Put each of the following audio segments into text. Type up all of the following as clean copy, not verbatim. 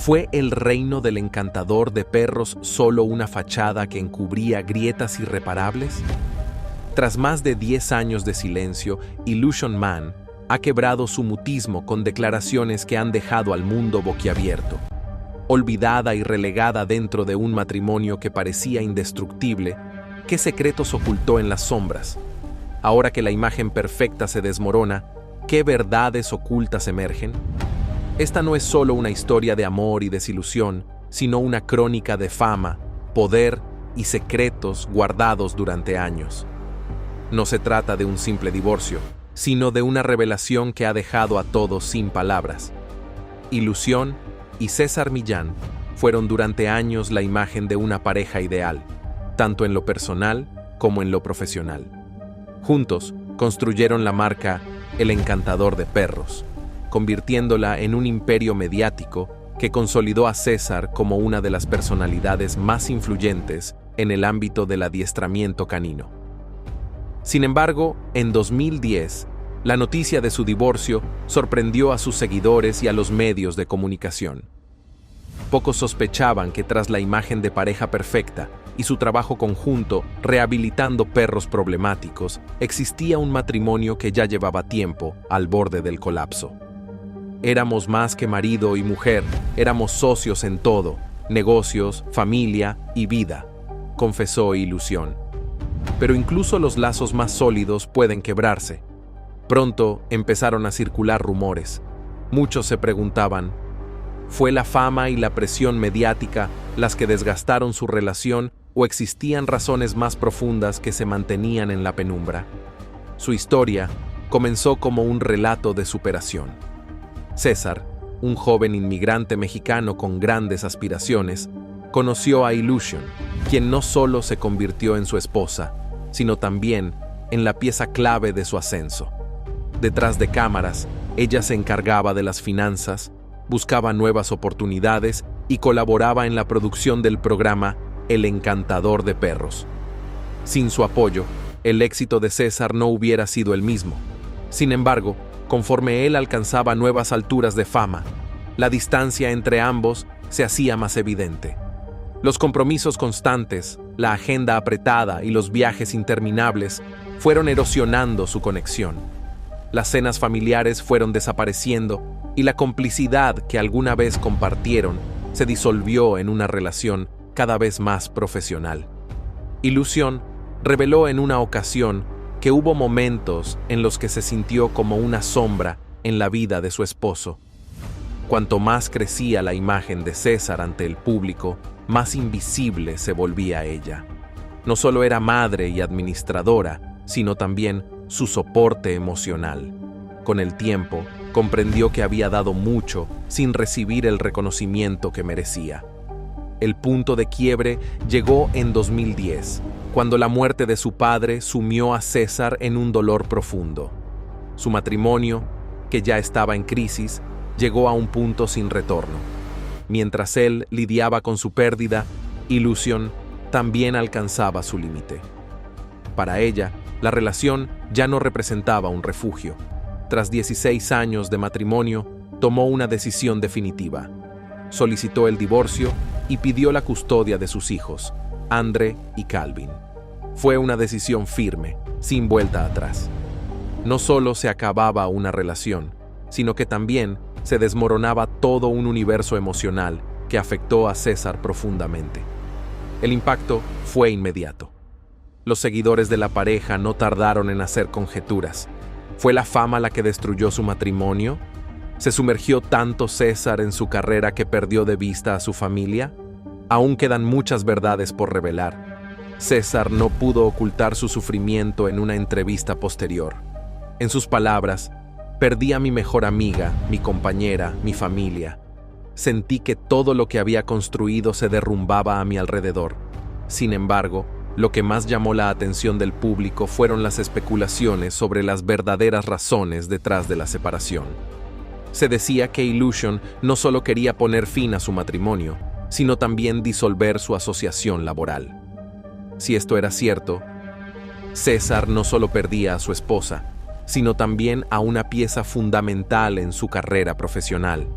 ¿Fue el reino del encantador de perros solo una fachada que encubría grietas irreparables? Tras más de 10 años de silencio, Illusion Man ha quebrado su mutismo con declaraciones que han dejado al mundo boquiabierto. Olvidada y relegada dentro de un matrimonio que parecía indestructible, ¿qué secretos ocultó en las sombras? Ahora que la imagen perfecta se desmorona, ¿qué verdades ocultas emergen? Esta no es solo una historia de amor y desilusión, sino una crónica de fama, poder y secretos guardados durante años. No se trata de un simple divorcio, sino de una revelación que ha dejado a todos sin palabras. Illusion y César Millán fueron durante años la imagen de una pareja ideal, tanto en lo personal como en lo profesional. Juntos construyeron la marca El Encantador de Perros, convirtiéndola en un imperio mediático que consolidó a César como una de las personalidades más influyentes en el ámbito del adiestramiento canino. Sin embargo, en 2010, la noticia de su divorcio sorprendió a sus seguidores y a los medios de comunicación. Pocos sospechaban que tras la imagen de pareja perfecta y su trabajo conjunto rehabilitando perros problemáticos, existía un matrimonio que ya llevaba tiempo al borde del colapso. Éramos más que marido y mujer, éramos socios en todo, negocios, familia y vida, confesó Illusion. Pero incluso los lazos más sólidos pueden quebrarse. Pronto empezaron a circular rumores. Muchos se preguntaban, ¿fue la fama y la presión mediática las que desgastaron su relación o existían razones más profundas que se mantenían en la penumbra? Su historia comenzó como un relato de superación. César, un joven inmigrante mexicano con grandes aspiraciones, conoció a Illusion, quien no solo se convirtió en su esposa, sino también en la pieza clave de su ascenso. Detrás de cámaras, ella se encargaba de las finanzas, buscaba nuevas oportunidades y colaboraba en la producción del programa El Encantador de Perros. Sin su apoyo, el éxito de César no hubiera sido el mismo. Sin embargo, conforme él alcanzaba nuevas alturas de fama, la distancia entre ambos se hacía más evidente. Los compromisos constantes, la agenda apretada y los viajes interminables fueron erosionando su conexión. Las cenas familiares fueron desapareciendo y la complicidad que alguna vez compartieron se disolvió en una relación cada vez más profesional. Illusion reveló en una ocasión que hubo momentos en los que se sintió como una sombra en la vida de su esposo. Cuanto más crecía la imagen de César ante el público, más invisible se volvía ella. No solo era madre y administradora, sino también su soporte emocional. Con el tiempo, comprendió que había dado mucho sin recibir el reconocimiento que merecía. El punto de quiebre llegó en 2010, cuando la muerte de su padre sumió a César en un dolor profundo. Su matrimonio, que ya estaba en crisis, llegó a un punto sin retorno. Mientras él lidiaba con su pérdida, Illusion también alcanzaba su límite. Para ella, la relación ya no representaba un refugio. Tras 16 años de matrimonio, tomó una decisión definitiva. Solicitó el divorcio y pidió la custodia de sus hijos, Andre y Calvin. Fue una decisión firme, sin vuelta atrás. No solo se acababa una relación, sino que también se desmoronaba todo un universo emocional que afectó a César profundamente. El impacto fue inmediato. Los seguidores de la pareja no tardaron en hacer conjeturas. ¿Fue la fama la que destruyó su matrimonio? ¿Se sumergió tanto César en su carrera que perdió de vista a su familia? Aún quedan muchas verdades por revelar. César no pudo ocultar su sufrimiento en una entrevista posterior. En sus palabras, perdí a mi mejor amiga, mi compañera, mi familia. Sentí que todo lo que había construido se derrumbaba a mi alrededor. Sin embargo, lo que más llamó la atención del público fueron las especulaciones sobre las verdaderas razones detrás de la separación. Se decía que Illusion no solo quería poner fin a su matrimonio, sino también disolver su asociación laboral. Si esto era cierto, César no solo perdía a su esposa, sino también a una pieza fundamental en su carrera profesional.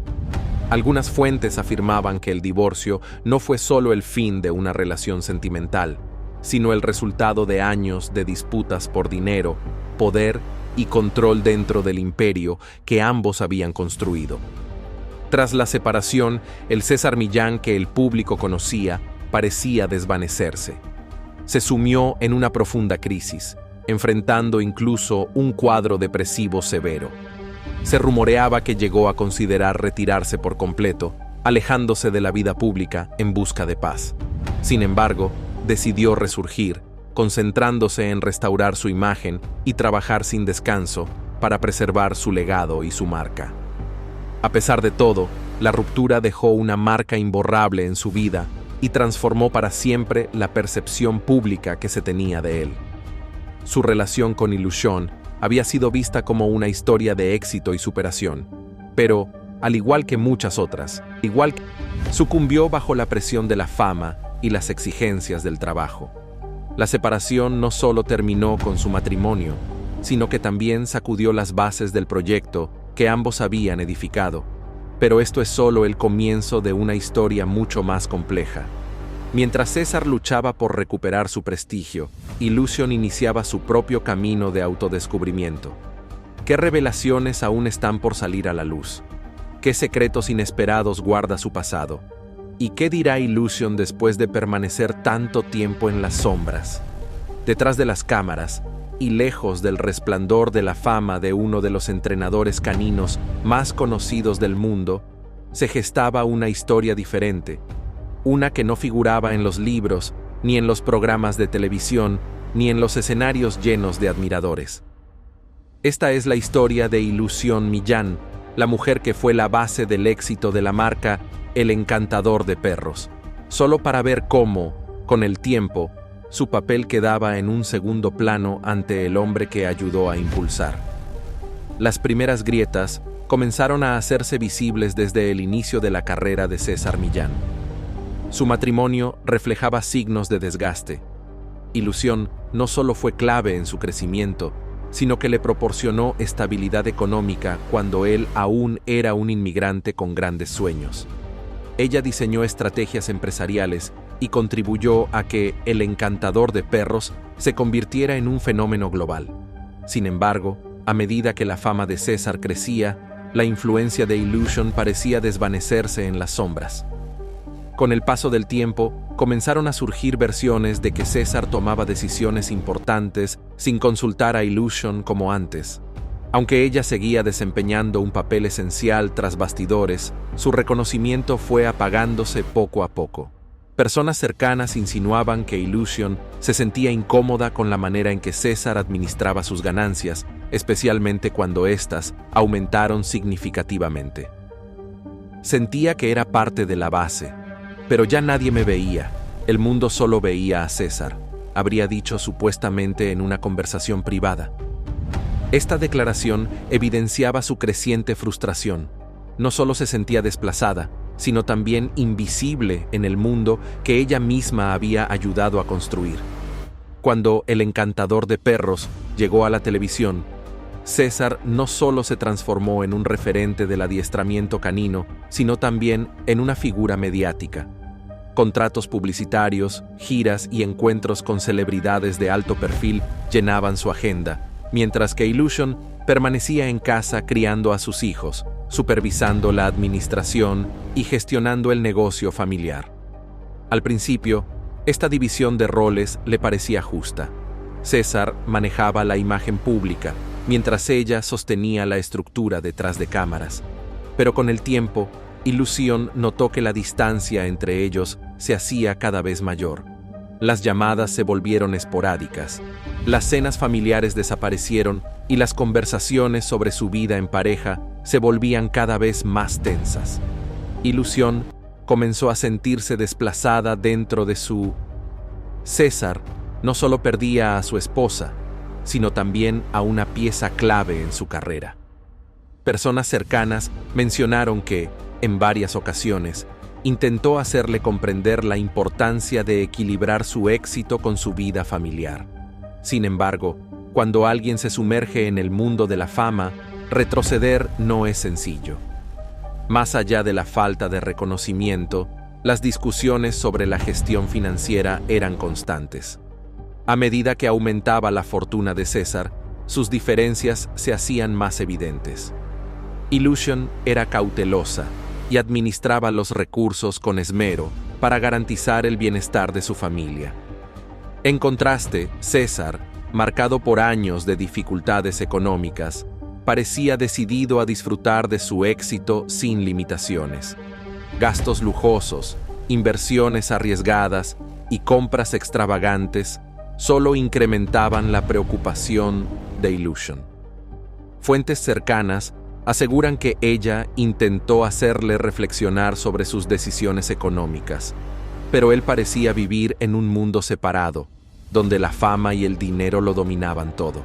Algunas fuentes afirmaban que el divorcio no fue solo el fin de una relación sentimental, sino el resultado de años de disputas por dinero, poder y control dentro del imperio que ambos habían construido. Tras la separación, el César Millán que el público conocía parecía desvanecerse. Se sumió en una profunda crisis, enfrentando incluso un cuadro depresivo severo. Se rumoreaba que llegó a considerar retirarse por completo, alejándose de la vida pública en busca de paz. Sin embargo, decidió resurgir, concentrándose en restaurar su imagen y trabajar sin descanso para preservar su legado y su marca. A pesar de todo, la ruptura dejó una marca imborrable en su vida y transformó para siempre la percepción pública que se tenía de él. Su relación con Illusion había sido vista como una historia de éxito y superación, pero, al igual que muchas otras, sucumbió bajo la presión de la fama y las exigencias del trabajo. La separación no solo terminó con su matrimonio, sino que también sacudió las bases del proyecto que ambos habían edificado. Pero esto es solo el comienzo de una historia mucho más compleja. Mientras César luchaba por recuperar su prestigio, Illusion iniciaba su propio camino de autodescubrimiento. ¿Qué revelaciones aún están por salir a la luz? ¿Qué secretos inesperados guarda su pasado? ¿Y qué dirá Illusion después de permanecer tanto tiempo en las sombras? Detrás de las cámaras, y lejos del resplandor de la fama de uno de los entrenadores caninos más conocidos del mundo, se gestaba una historia diferente, una que no figuraba en los libros, ni en los programas de televisión, ni en los escenarios llenos de admiradores. Esta es la historia de Illusion Millán, la mujer que fue la base del éxito de la marca El Encantador de Perros, solo para ver cómo, con el tiempo, su papel quedaba en un segundo plano ante el hombre que ayudó a impulsar. Las primeras grietas comenzaron a hacerse visibles desde el inicio de la carrera de César Millán. Su matrimonio reflejaba signos de desgaste. Illusion no solo fue clave en su crecimiento, sino que le proporcionó estabilidad económica cuando él aún era un inmigrante con grandes sueños. Ella diseñó estrategias empresariales y contribuyó a que El Encantador de Perros se convirtiera en un fenómeno global. Sin embargo, a medida que la fama de César crecía, la influencia de Illusion parecía desvanecerse en las sombras. Con el paso del tiempo, comenzaron a surgir versiones de que César tomaba decisiones importantes sin consultar a Illusion como antes. Aunque ella seguía desempeñando un papel esencial tras bastidores, su reconocimiento fue apagándose poco a poco. Personas cercanas insinuaban que Illusion se sentía incómoda con la manera en que César administraba sus ganancias, especialmente cuando éstas aumentaron significativamente. Sentía que era parte de la base, pero ya nadie me veía, el mundo solo veía a César, habría dicho supuestamente en una conversación privada. Esta declaración evidenciaba su creciente frustración. No solo se sentía desplazada, sino también invisible en el mundo que ella misma había ayudado a construir. Cuando El Encantador de Perros llegó a la televisión, César no solo se transformó en un referente del adiestramiento canino, sino también en una figura mediática. Contratos publicitarios, giras y encuentros con celebridades de alto perfil llenaban su agenda, mientras que Illusion permanecía en casa criando a sus hijos, supervisando la administración y gestionando el negocio familiar. Al principio, esta división de roles le parecía justa. César manejaba la imagen pública, mientras ella sostenía la estructura detrás de cámaras. Pero con el tiempo, Illusion notó que la distancia entre ellos se hacía cada vez mayor. Las llamadas se volvieron esporádicas, las cenas familiares desaparecieron y las conversaciones sobre su vida en pareja se volvían cada vez más tensas. Illusion comenzó a sentirse desplazada dentro de su... César no solo perdía a su esposa, sino también a una pieza clave en su carrera. Personas cercanas mencionaron que, en varias ocasiones, intentó hacerle comprender la importancia de equilibrar su éxito con su vida familiar. Sin embargo, cuando alguien se sumerge en el mundo de la fama, retroceder no es sencillo. Más allá de la falta de reconocimiento, las discusiones sobre la gestión financiera eran constantes. A medida que aumentaba la fortuna de César, sus diferencias se hacían más evidentes. Lucian era cautelosa y administraba los recursos con esmero para garantizar el bienestar de su familia. En contraste, César, marcado por años de dificultades económicas, parecía decidido a disfrutar de su éxito sin limitaciones. Gastos lujosos, inversiones arriesgadas y compras extravagantes solo incrementaban la preocupación de Lucian. Fuentes cercanas aseguran que ella intentó hacerle reflexionar sobre sus decisiones económicas, pero él parecía vivir en un mundo separado, donde la fama y el dinero lo dominaban todo.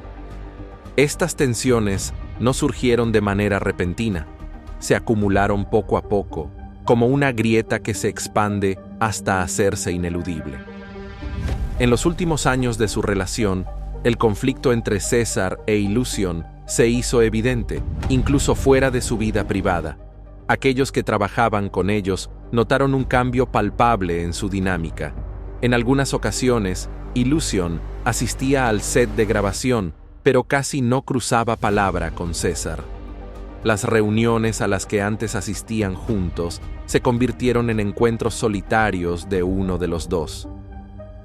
Estas tensiones no surgieron de manera repentina, se acumularon poco a poco, como una grieta que se expande hasta hacerse ineludible. En los últimos años de su relación, el conflicto entre César e Lucian se hizo evidente, incluso fuera de su vida privada. Aquellos que trabajaban con ellos notaron un cambio palpable en su dinámica. En algunas ocasiones, Lucian asistía al set de grabación, pero casi no cruzaba palabra con César. Las reuniones a las que antes asistían juntos se convirtieron en encuentros solitarios de uno de los dos.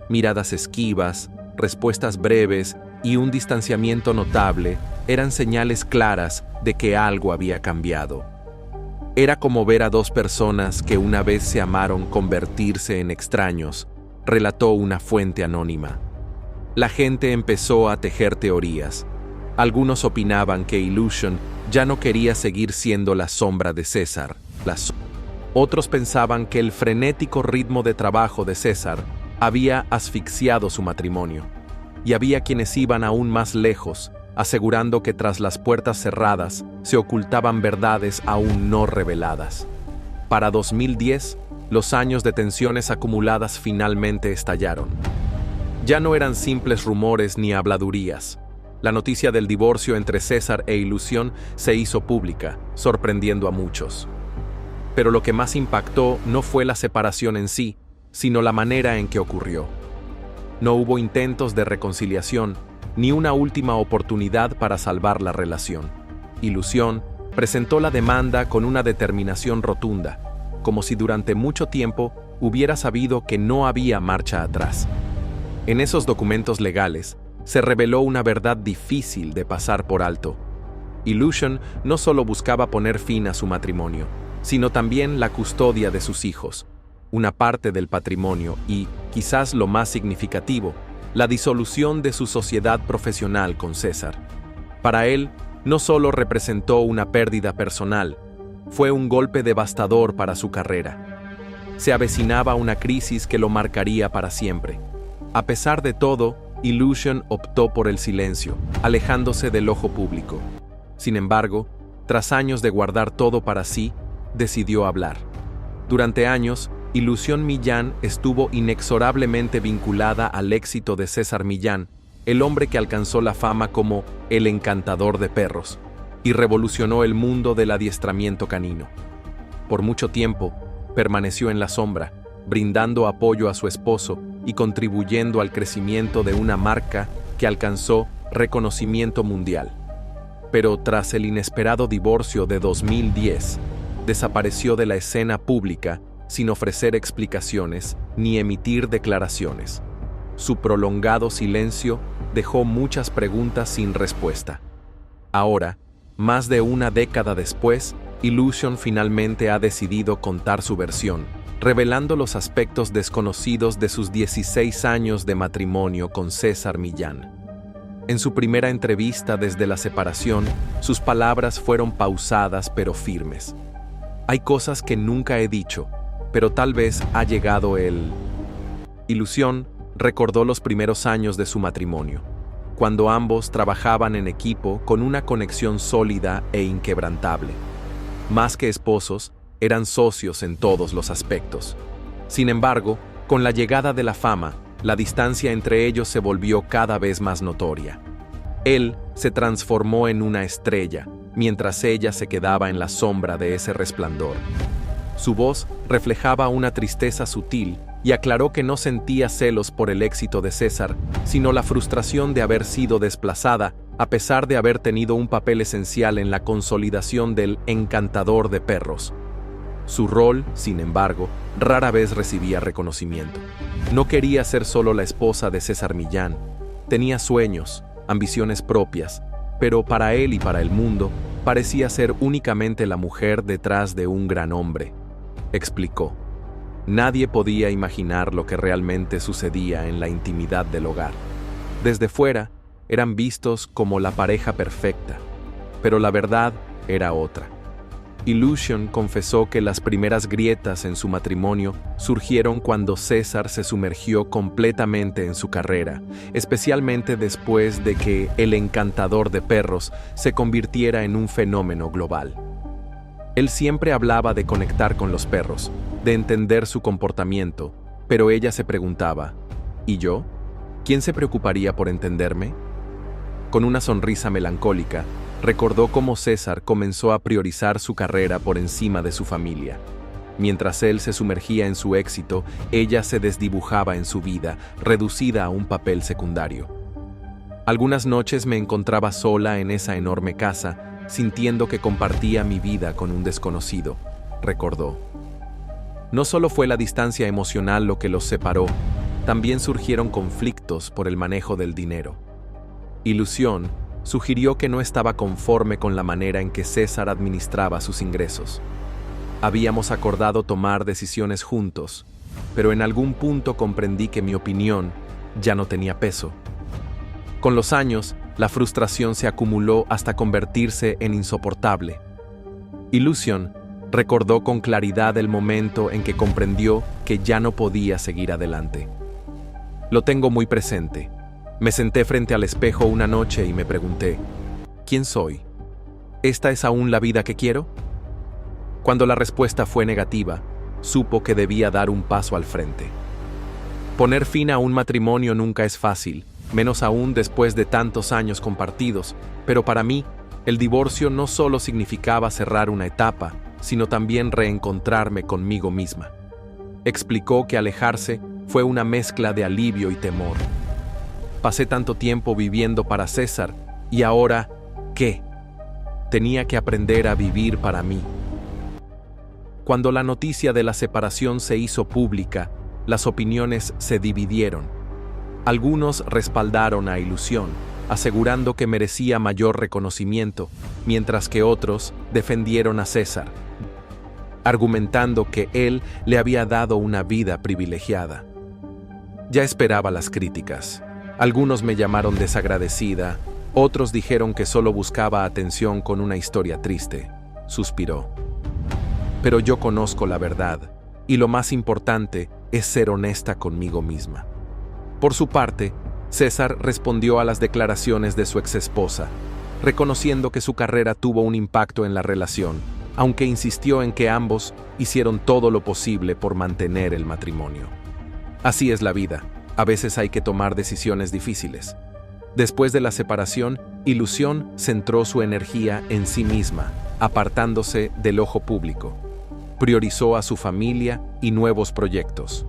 Miradas esquivas, respuestas breves y un distanciamiento notable eran señales claras de que algo había cambiado. Era como ver a dos personas que una vez se amaron convertirse en extraños, relató una fuente anónima. La gente empezó a tejer teorías. Algunos opinaban que Lucian ya no quería seguir siendo la sombra de César. Otros pensaban que el frenético ritmo de trabajo de César había asfixiado su matrimonio. Y había quienes iban aún más lejos, asegurando que tras las puertas cerradas se ocultaban verdades aún no reveladas. Para 2010, los años de tensiones acumuladas finalmente estallaron. Ya no eran simples rumores ni habladurías. La noticia del divorcio entre César e Lucian se hizo pública, sorprendiendo a muchos. Pero lo que más impactó no fue la separación en sí, sino la manera en que ocurrió. No hubo intentos de reconciliación, ni una última oportunidad para salvar la relación. Lucian presentó la demanda con una determinación rotunda, como si durante mucho tiempo hubiera sabido que no había marcha atrás. En esos documentos legales se reveló una verdad difícil de pasar por alto. Lucian no solo buscaba poner fin a su matrimonio, sino también la custodia de sus hijos, una parte del patrimonio y, quizás lo más significativo, la disolución de su sociedad profesional con César. Para él, no solo representó una pérdida personal, fue un golpe devastador para su carrera. Se avecinaba una crisis que lo marcaría para siempre. A pesar de todo, Lucian optó por el silencio, alejándose del ojo público. Sin embargo, tras años de guardar todo para sí, decidió hablar. Durante años, Lucian Millán estuvo inexorablemente vinculada al éxito de César Millán, el hombre que alcanzó la fama como el encantador de perros y revolucionó el mundo del adiestramiento canino. Por mucho tiempo, permaneció en la sombra, brindando apoyo a su esposo y contribuyendo al crecimiento de una marca que alcanzó reconocimiento mundial. Pero tras el inesperado divorcio de 2010, desapareció de la escena pública sin ofrecer explicaciones ni emitir declaraciones. Su prolongado silencio dejó muchas preguntas sin respuesta. Ahora, más de una década después, Lucian finalmente ha decidido contar su versión, revelando los aspectos desconocidos de sus 16 años de matrimonio con César Millán. En su primera entrevista desde la separación, sus palabras fueron pausadas pero firmes. Hay cosas que nunca he dicho, pero tal vez ha llegado el... Lucian recordó los primeros años de su matrimonio, cuando ambos trabajaban en equipo con una conexión sólida e inquebrantable. Más que esposos, eran socios en todos los aspectos. Sin embargo, con la llegada de la fama, la distancia entre ellos se volvió cada vez más notoria. Él se transformó en una estrella, mientras ella se quedaba en la sombra de ese resplandor. Su voz reflejaba una tristeza sutil y aclaró que no sentía celos por el éxito de César, sino la frustración de haber sido desplazada a pesar de haber tenido un papel esencial en la consolidación del encantador de perros. Su rol, sin embargo, rara vez recibía reconocimiento. No quería ser solo la esposa de César Millán. Tenía sueños, ambiciones propias, pero para él y para el mundo, parecía ser únicamente la mujer detrás de un gran hombre. Explicó. Nadie podía imaginar lo que realmente sucedía en la intimidad del hogar. Desde fuera, eran vistos como la pareja perfecta, pero la verdad era otra. Illusion confesó que las primeras grietas en su matrimonio surgieron cuando César se sumergió completamente en su carrera, especialmente después de que el encantador de perros se convirtiera en un fenómeno global. Él siempre hablaba de conectar con los perros, de entender su comportamiento, pero ella se preguntaba, ¿y yo? ¿Quién se preocuparía por entenderme? Con una sonrisa melancólica, recordó cómo César comenzó a priorizar su carrera por encima de su familia. Mientras él se sumergía en su éxito, ella se desdibujaba en su vida, reducida a un papel secundario. Algunas noches me encontraba sola en esa enorme casa, sintiendo que compartía mi vida con un desconocido, recordó. No solo fue la distancia emocional lo que los separó, también surgieron conflictos por el manejo del dinero. Illusion sugirió que no estaba conforme con la manera en que César administraba sus ingresos. Habíamos acordado tomar decisiones juntos, pero en algún punto comprendí que mi opinión ya no tenía peso. Con los años, la frustración se acumuló hasta convertirse en insoportable. Illusion recordó con claridad el momento en que comprendió que ya no podía seguir adelante. Lo tengo muy presente. Me senté frente al espejo una noche y me pregunté, ¿quién soy? ¿Esta es aún la vida que quiero? Cuando la respuesta fue negativa, supo que debía dar un paso al frente. Poner fin a un matrimonio nunca es fácil, menos aún después de tantos años compartidos, pero para mí, el divorcio no solo significaba cerrar una etapa, sino también reencontrarme conmigo misma. Explicó que alejarse fue una mezcla de alivio y temor. Pasé tanto tiempo viviendo para César, y ahora, ¿qué? Tenía que aprender a vivir para mí. Cuando la noticia de la separación se hizo pública, las opiniones se dividieron. Algunos respaldaron a Illusion, asegurando que merecía mayor reconocimiento, mientras que otros defendieron a César, argumentando que él le había dado una vida privilegiada. Ya esperaba las críticas. Algunos me llamaron desagradecida, otros dijeron que solo buscaba atención con una historia triste, suspiró. Pero yo conozco la verdad, y lo más importante es ser honesta conmigo misma. Por su parte, César respondió a las declaraciones de su exesposa, reconociendo que su carrera tuvo un impacto en la relación, aunque insistió en que ambos hicieron todo lo posible por mantener el matrimonio. Así es la vida. A veces hay que tomar decisiones difíciles. Después de la separación, Illusion centró su energía en sí misma, apartándose del ojo público. Priorizó a su familia y nuevos proyectos.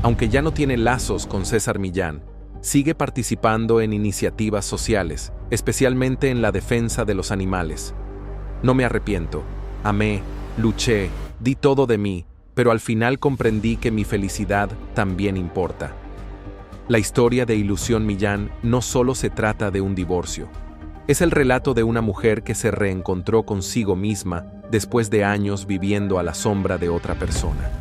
Aunque ya no tiene lazos con César Millán, sigue participando en iniciativas sociales, especialmente en la defensa de los animales. No me arrepiento. Amé, luché, di todo de mí, pero al final comprendí que mi felicidad también importa. La historia de Illusion Millán no solo se trata de un divorcio. Es el relato de una mujer que se reencontró consigo misma después de años viviendo a la sombra de otra persona.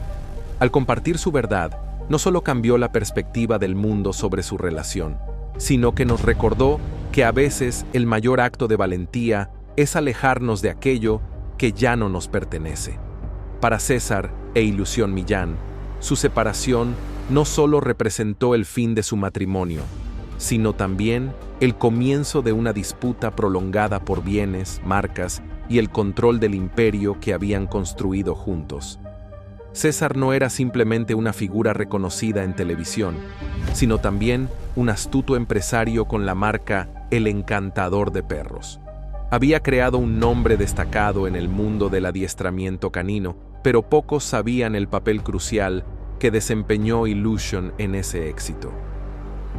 Al compartir su verdad, no solo cambió la perspectiva del mundo sobre su relación, sino que nos recordó que a veces el mayor acto de valentía es alejarnos de aquello que ya no nos pertenece. Para César e Illusion Millán, su separación no solo representó el fin de su matrimonio, sino también el comienzo de una disputa prolongada por bienes, marcas y el control del imperio que habían construido juntos. César no era simplemente una figura reconocida en televisión, sino también un astuto empresario con la marca El Encantador de Perros. Había creado un nombre destacado en el mundo del adiestramiento canino, pero pocos sabían el papel crucial que desempeñó Illusion en ese éxito.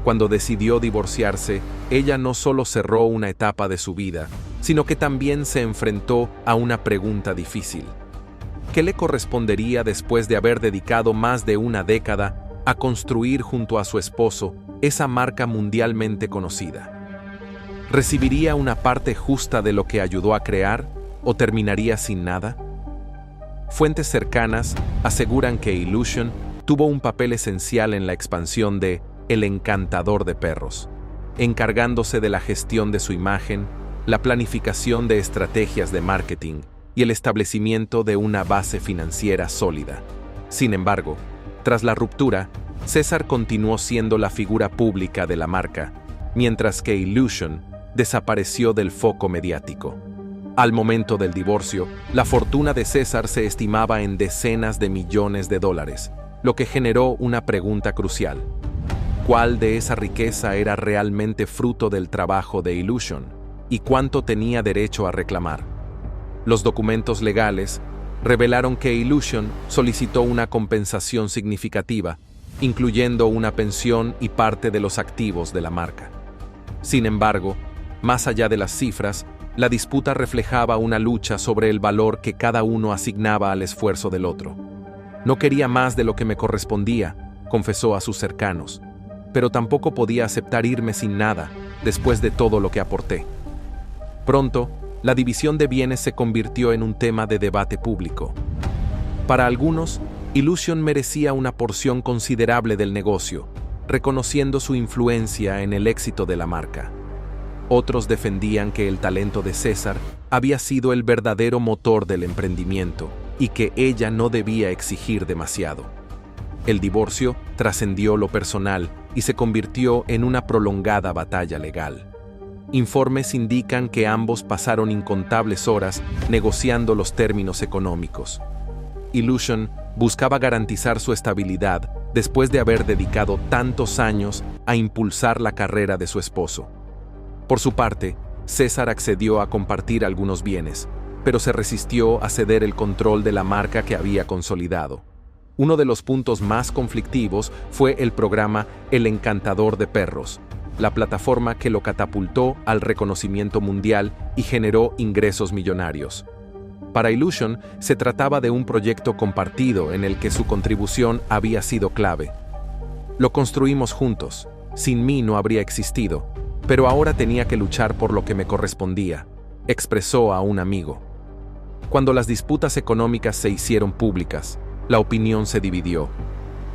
Cuando decidió divorciarse, ella no solo cerró una etapa de su vida, sino que también se enfrentó a una pregunta difícil. ¿Qué le correspondería después de haber dedicado más de una década a construir junto a su esposo esa marca mundialmente conocida? ¿Recibiría una parte justa de lo que ayudó a crear o terminaría sin nada? Fuentes cercanas aseguran que Illusion tuvo un papel esencial en la expansión de El Encantador de Perros, encargándose de la gestión de su imagen, la planificación de estrategias de marketing y el establecimiento de una base financiera sólida. Sin embargo, tras la ruptura, César continuó siendo la figura pública de la marca, mientras que Illusion desapareció del foco mediático. Al momento del divorcio, la fortuna de César se estimaba en decenas de millones de dólares, lo que generó una pregunta crucial. ¿Cuál de esa riqueza era realmente fruto del trabajo de Illusion y cuánto tenía derecho a reclamar? Los documentos legales revelaron que Illusion solicitó una compensación significativa, incluyendo una pensión y parte de los activos de la marca. Sin embargo, más allá de las cifras, la disputa reflejaba una lucha sobre el valor que cada uno asignaba al esfuerzo del otro. No quería más de lo que me correspondía, confesó a sus cercanos, pero tampoco podía aceptar irme sin nada después de todo lo que aporté. Pronto, la división de bienes se convirtió en un tema de debate público. Para algunos, Illusion merecía una porción considerable del negocio, reconociendo su influencia en el éxito de la marca. Otros defendían que el talento de César había sido el verdadero motor del emprendimiento y que ella no debía exigir demasiado. El divorcio trascendió lo personal y se convirtió en una prolongada batalla legal. Informes indican que ambos pasaron incontables horas negociando los términos económicos. Illusion buscaba garantizar su estabilidad después de haber dedicado tantos años a impulsar la carrera de su esposo. Por su parte, César accedió a compartir algunos bienes, pero se resistió a ceder el control de la marca que había consolidado. Uno de los puntos más conflictivos fue el programa El Encantador de Perros, la plataforma que lo catapultó al reconocimiento mundial y generó ingresos millonarios. Para Illusion, se trataba de un proyecto compartido en el que su contribución había sido clave. Lo construimos juntos, sin mí no habría existido, pero ahora tenía que luchar por lo que me correspondía, expresó a un amigo. Cuando las disputas económicas se hicieron públicas, la opinión se dividió.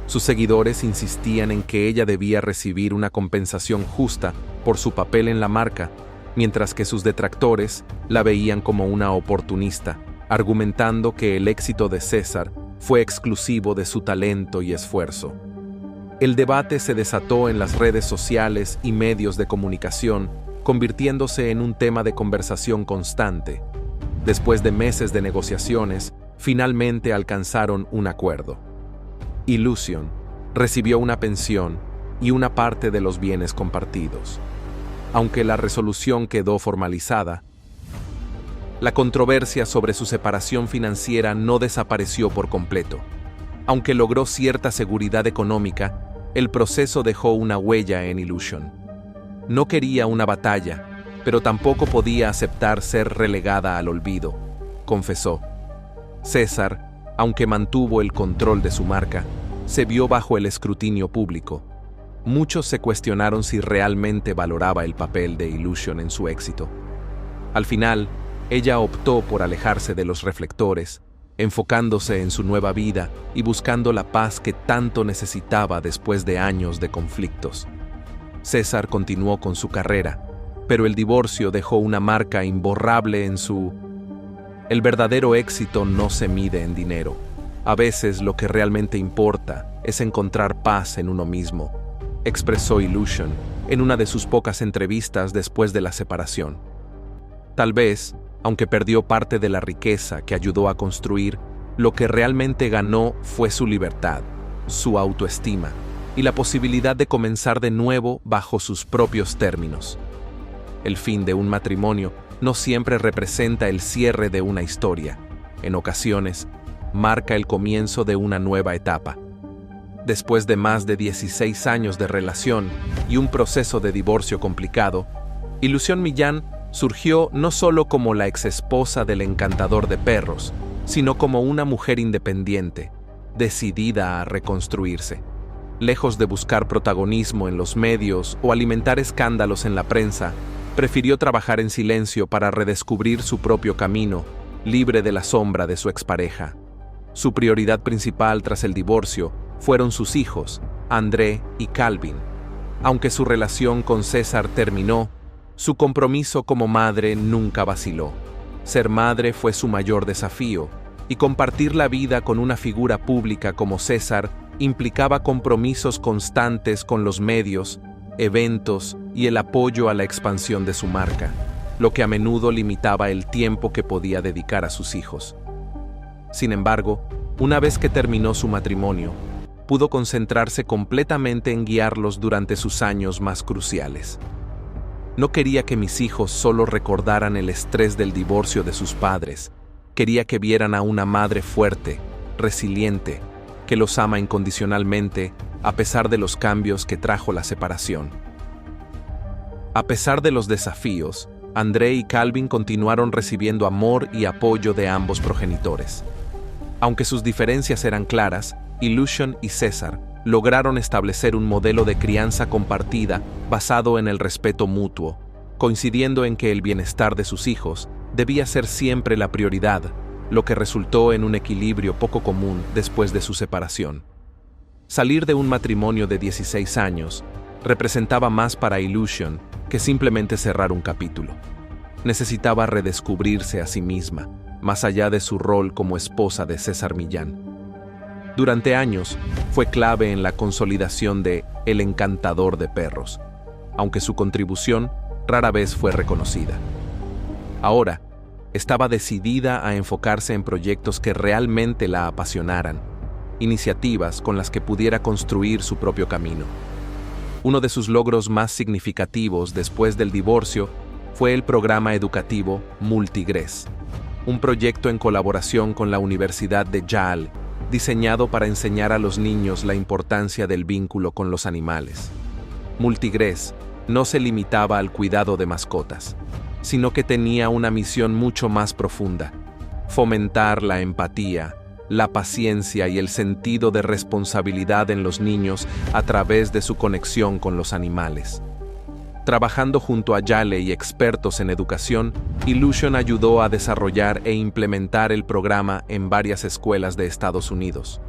Sus seguidores insistían en que ella debía recibir una compensación justa por su papel en la marca, mientras que sus detractores la veían como una oportunista, argumentando que el éxito de César fue exclusivo de su talento y esfuerzo. El debate se desató en las redes sociales y medios de comunicación, convirtiéndose en un tema de conversación constante. Después de meses de negociaciones, finalmente alcanzaron un acuerdo. Illusion recibió una pensión y una parte de los bienes compartidos. Aunque la resolución quedó formalizada, la controversia sobre su separación financiera no desapareció por completo. Aunque logró cierta seguridad económica, el proceso dejó una huella en Illusion. No quería una batalla, pero tampoco podía aceptar ser relegada al olvido, confesó. César, aunque mantuvo el control de su marca, se vio bajo el escrutinio público. Muchos se cuestionaron si realmente valoraba el papel de Illusion en su éxito. Al final, ella optó por alejarse de los reflectores, enfocándose en su nueva vida y buscando la paz que tanto necesitaba después de años de conflictos. César continuó con su carrera, pero el divorcio dejó una marca imborrable en su... El verdadero éxito no se mide en dinero. A veces lo que realmente importa es encontrar paz en uno mismo, expresó Illusion en una de sus pocas entrevistas después de la separación. Tal vez, aunque perdió parte de la riqueza que ayudó a construir, lo que realmente ganó fue su libertad, su autoestima y la posibilidad de comenzar de nuevo bajo sus propios términos. El fin de un matrimonio no siempre representa el cierre de una historia. En ocasiones, marca el comienzo de una nueva etapa. Después de más de 16 años de relación y un proceso de divorcio complicado, Illusion Millán surgió no solo como la exesposa del encantador de perros, sino como una mujer independiente, decidida a reconstruirse. Lejos de buscar protagonismo en los medios o alimentar escándalos en la prensa, prefirió trabajar en silencio para redescubrir su propio camino, libre de la sombra de su expareja. Su prioridad principal tras el divorcio fueron sus hijos, André y Calvin. Aunque su relación con César terminó, su compromiso como madre nunca vaciló. Ser madre fue su mayor desafío, y compartir la vida con una figura pública como César implicaba compromisos constantes con los medios, eventos y el apoyo a la expansión de su marca, lo que a menudo limitaba el tiempo que podía dedicar a sus hijos. Sin embargo, una vez que terminó su matrimonio, pudo concentrarse completamente en guiarlos durante sus años más cruciales. No quería que mis hijos solo recordaran el estrés del divorcio de sus padres. Quería que vieran a una madre fuerte, resiliente, que los ama incondicionalmente a pesar de los cambios que trajo la separación. A pesar de los desafíos, André y Calvin continuaron recibiendo amor y apoyo de ambos progenitores. Aunque sus diferencias eran claras, Illusion y César lograron establecer un modelo de crianza compartida basado en el respeto mutuo, coincidiendo en que el bienestar de sus hijos debía ser siempre la prioridad, lo que resultó en un equilibrio poco común después de su separación. Salir de un matrimonio de 16 años representaba más para Illusion que simplemente cerrar un capítulo. Necesitaba redescubrirse a sí misma, más allá de su rol como esposa de César Millán. Durante años, fue clave en la consolidación de El Encantador de Perros, aunque su contribución rara vez fue reconocida. Ahora, estaba decidida a enfocarse en proyectos que realmente la apasionaran, iniciativas con las que pudiera construir su propio camino. Uno de sus logros más significativos después del divorcio fue el programa educativo Multigres, un proyecto en colaboración con la Universidad de Yale, diseñado para enseñar a los niños la importancia del vínculo con los animales. Multigres no se limitaba al cuidado de mascotas, sino que tenía una misión mucho más profunda: fomentar la empatía, la paciencia y el sentido de responsabilidad en los niños a través de su conexión con los animales. Trabajando junto a Yale y expertos en educación, Illusion ayudó a desarrollar e implementar el programa en varias escuelas de Estados Unidos.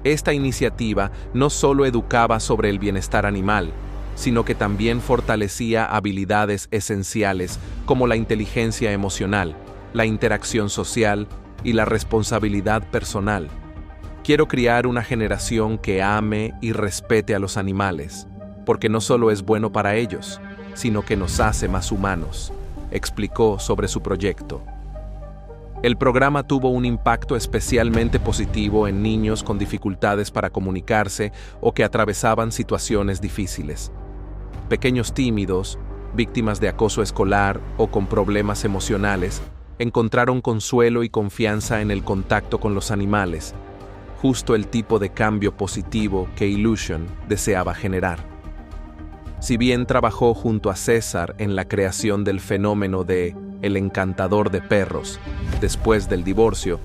Esta iniciativa no solo educaba sobre el bienestar animal, sino que también fortalecía habilidades esenciales como la inteligencia emocional, la interacción social y la responsabilidad personal. Quiero criar una generación que ame y respete a los animales, porque no solo es bueno para ellos, sino que nos hace más humanos, explicó sobre su proyecto. El programa tuvo un impacto especialmente positivo en niños con dificultades para comunicarse o que atravesaban situaciones difíciles. Pequeños tímidos, víctimas de acoso escolar o con problemas emocionales, encontraron consuelo y confianza en el contacto con los animales, justo el tipo de cambio positivo que Illusion deseaba generar. Si bien trabajó junto a César en la creación del fenómeno de El Encantador de Perros, después del divorcio,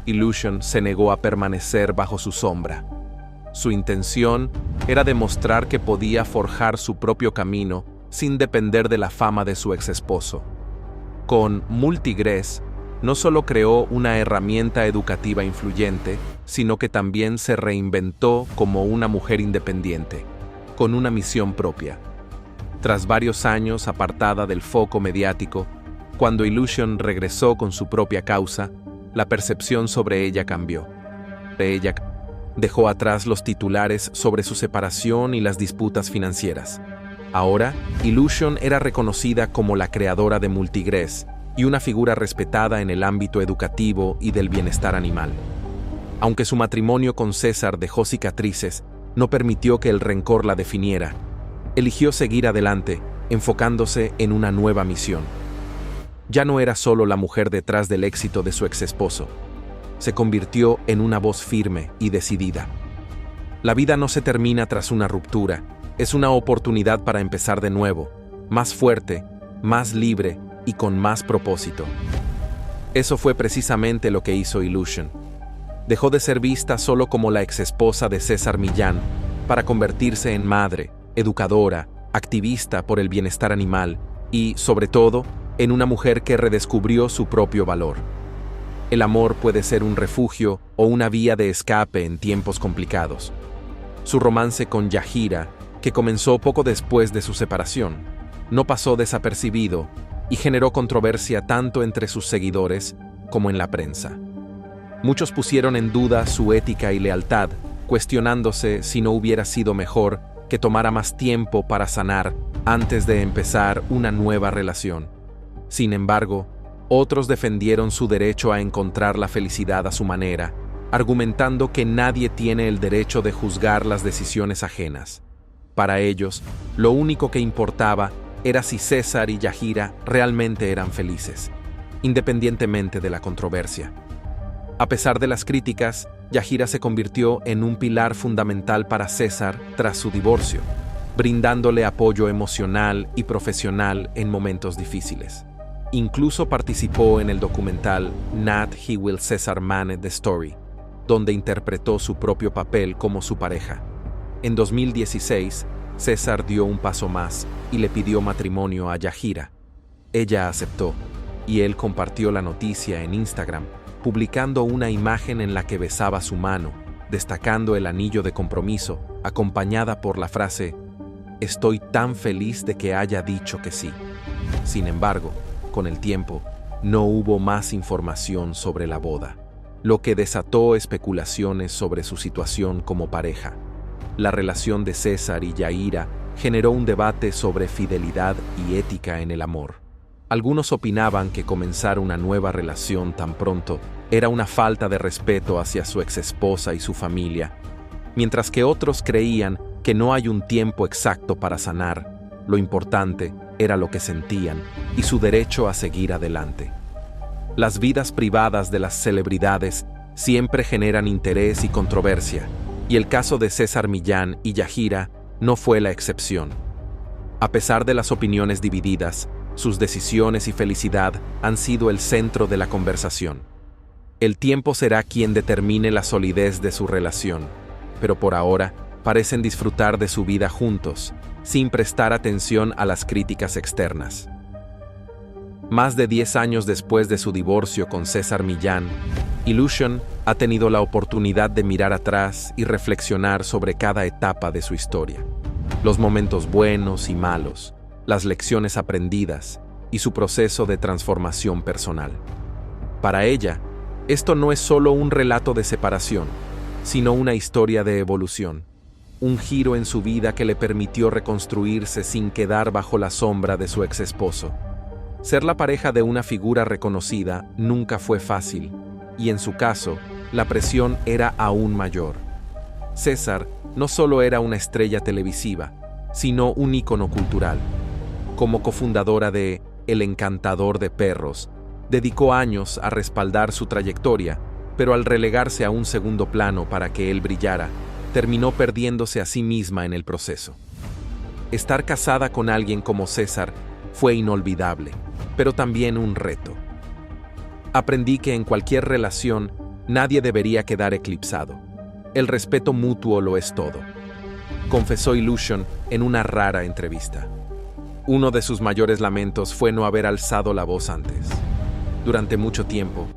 Illusion se negó a permanecer bajo su sombra. Su intención era demostrar que podía forjar su propio camino sin depender de la fama de su exesposo. Con Multigres, no solo creó una herramienta educativa influyente, sino que también se reinventó como una mujer independiente, con una misión propia. Tras varios años apartada del foco mediático, cuando Illusion regresó con su propia causa, la percepción sobre ella cambió. Ella dejó atrás los titulares sobre su separación y las disputas financieras. Ahora, Illusion era reconocida como la creadora de Multigres y una figura respetada en el ámbito educativo y del bienestar animal. Aunque su matrimonio con César dejó cicatrices, no permitió que el rencor la definiera. Eligió seguir adelante, enfocándose en una nueva misión: Ya no era solo la mujer detrás del éxito de su exesposo. Se convirtió en una voz firme y decidida. La vida no se termina tras una ruptura, es una oportunidad para empezar de nuevo, más fuerte, más libre y con más propósito. Eso fue precisamente lo que hizo Illusion. Dejó de ser vista solo como la exesposa de César Millán para convertirse en madre, educadora, activista por el bienestar animal y, sobre todo, en una mujer que redescubrió su propio valor. El amor puede ser un refugio o una vía de escape en tiempos complicados. Su romance con Yahira, que comenzó poco después de su separación, no pasó desapercibido y generó controversia tanto entre sus seguidores como en la prensa. Muchos pusieron en duda su ética y lealtad, cuestionándose si no hubiera sido mejor que tomara más tiempo para sanar antes de empezar una nueva relación. Sin embargo, otros defendieron su derecho a encontrar la felicidad a su manera, argumentando que nadie tiene el derecho de juzgar las decisiones ajenas. Para ellos, lo único que importaba era si César y Yahira realmente eran felices, independientemente de la controversia. A pesar de las críticas, Yahira se convirtió en un pilar fundamental para César tras su divorcio, brindándole apoyo emocional y profesional en momentos difíciles. Incluso participó en el documental Nat He Will César Man The Story, donde interpretó su propio papel como su pareja. En 2016, César dio un paso más y le pidió matrimonio a Yahira. Ella aceptó, y él compartió la noticia en Instagram, publicando una imagen en la que besaba su mano, destacando el anillo de compromiso, acompañada por la frase: «Estoy tan feliz de que haya dicho que sí». Sin embargo, con el tiempo, no hubo más información sobre la boda, lo que desató especulaciones sobre su situación como pareja. La relación de César y Yahira generó un debate sobre fidelidad y ética en el amor. Algunos opinaban que comenzar una nueva relación tan pronto era una falta de respeto hacia su exesposa y su familia, mientras que otros creían que no hay un tiempo exacto para sanar. Lo importante era lo que sentían y su derecho a seguir adelante. Las vidas privadas de las celebridades siempre generan interés y controversia, y el caso de César Millán y Yahira no fue la excepción. A pesar de las opiniones divididas, sus decisiones y felicidad han sido el centro de la conversación. El tiempo será quien determine la solidez de su relación, pero por ahora parecen disfrutar de su vida juntos, sin prestar atención a las críticas externas. Más de 10 años después de su divorcio con César Millán, Illusion ha tenido la oportunidad de mirar atrás y reflexionar sobre cada etapa de su historia. Los momentos buenos y malos, las lecciones aprendidas y su proceso de transformación personal. Para ella, esto no es solo un relato de separación, sino una historia de evolución. Un giro en su vida que le permitió reconstruirse sin quedar bajo la sombra de su exesposo. Ser la pareja de una figura reconocida nunca fue fácil, y en su caso, la presión era aún mayor. César no solo era una estrella televisiva, sino un ícono cultural. Como cofundadora de El Encantador de Perros, dedicó años a respaldar su trayectoria, pero al relegarse a un segundo plano para que él brillara, terminó perdiéndose a sí misma en el proceso. Estar casada con alguien como César fue inolvidable, pero también un reto. Aprendí que en cualquier relación nadie debería quedar eclipsado. El respeto mutuo lo es todo, confesó Illusion en una rara entrevista. Uno de sus mayores lamentos fue no haber alzado la voz antes. Durante mucho tiempo,